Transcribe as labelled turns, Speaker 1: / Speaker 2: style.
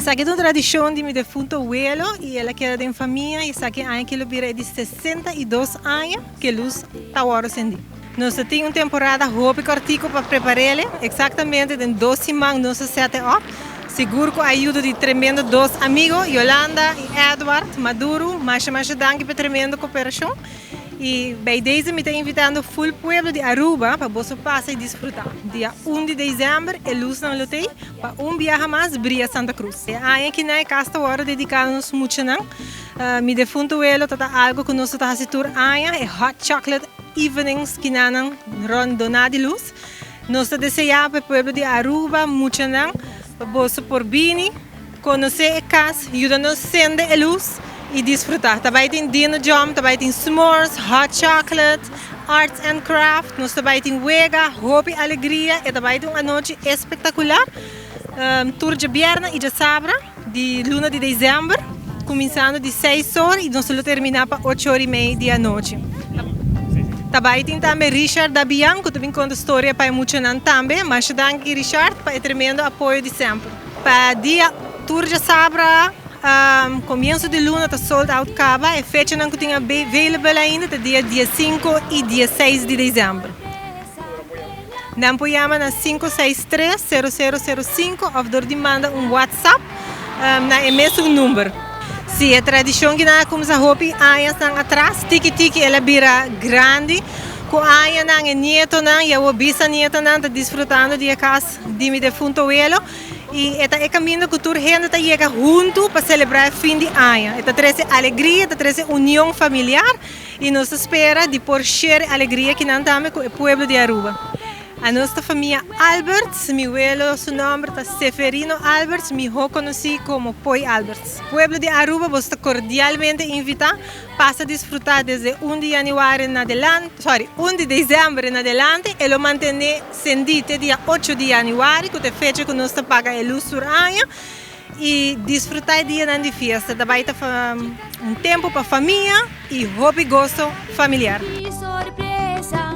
Speaker 1: Essa aqui é uma tradição de meu defunto abuelo e ela queda em família e essa aqui é que ele vira de 62 anos que luz está agora sendo. Nós temos uma temporada roupa cortico para preparar ele, exatamente em 2 semanas nós set up. Seguro com a ajuda de tremendo dois amigos, Yolanda e Edward Maduro, mais danke para tremenda cooperação. E bem, desde me tem invitando full pueblo de Aruba para você passar e desfrutar. Dia 1 de dezembro, é luz na lotei para viaje mais Bria Santa Cruz. Aí que na casta hora dedicamos muito não. Me defunto ele tá algo que nós tá tour aia é hot chocolate evenings que nanan rondona de luz. Nós desejamos para o pueblo de Aruba muito não para você por bini, conhecer a casa, ajudar-nos a acender a luz. E desfrutar. Também tem dinner jam, também tem s'mores, hot chocolate, arts and craft, nós também tem wega, hobby, alegria e também tem uma noite espetacular. Tour de viernes e de sábado, de luna de dezembro, começando de 6 horas e nós vamos terminar para 8h30 da noite. Também tem também Richard da Bianco, que também conta história para muito não também, mas danke Richard para o tremendo apoio de sempre. Para dia tour de sábado, começo de luna está sold out acaba e fecha não que tinha available ainda tá dia 5 e dia 6 de dezembro. Não apoiamos na 563-0005 ou demanda WhatsApp na mesmo número. Se a tradição que nós começa a roupa aí estão atrás, tiki ela vira grande, com aí não é nieto não e a bisnieto não está desfrutando de casa de meu defunto abuelo. E esta é caminho que toda gente está chega junto para celebrar o fim de ano. Esta traz alegria, esta traz união familiar e nos espera de por share alegria que não temos com o povo de Aruba. A nossa família Alberts, meu abuelo, seu nome é Seferino Alberts, me conheci como Poi Alberts. O povo de Aruba você cordialmente invita para desfrutar desde 1 de janeiro em adelante, 1 de dezembro em adelante e lo manter sentito dia 8 de janeiro, que é a fecha que nós paga a luz sur ano e desfrutar dia de festa. Também um tempo para a família e hobby gosto familiar.
Speaker 2: Sorpresa.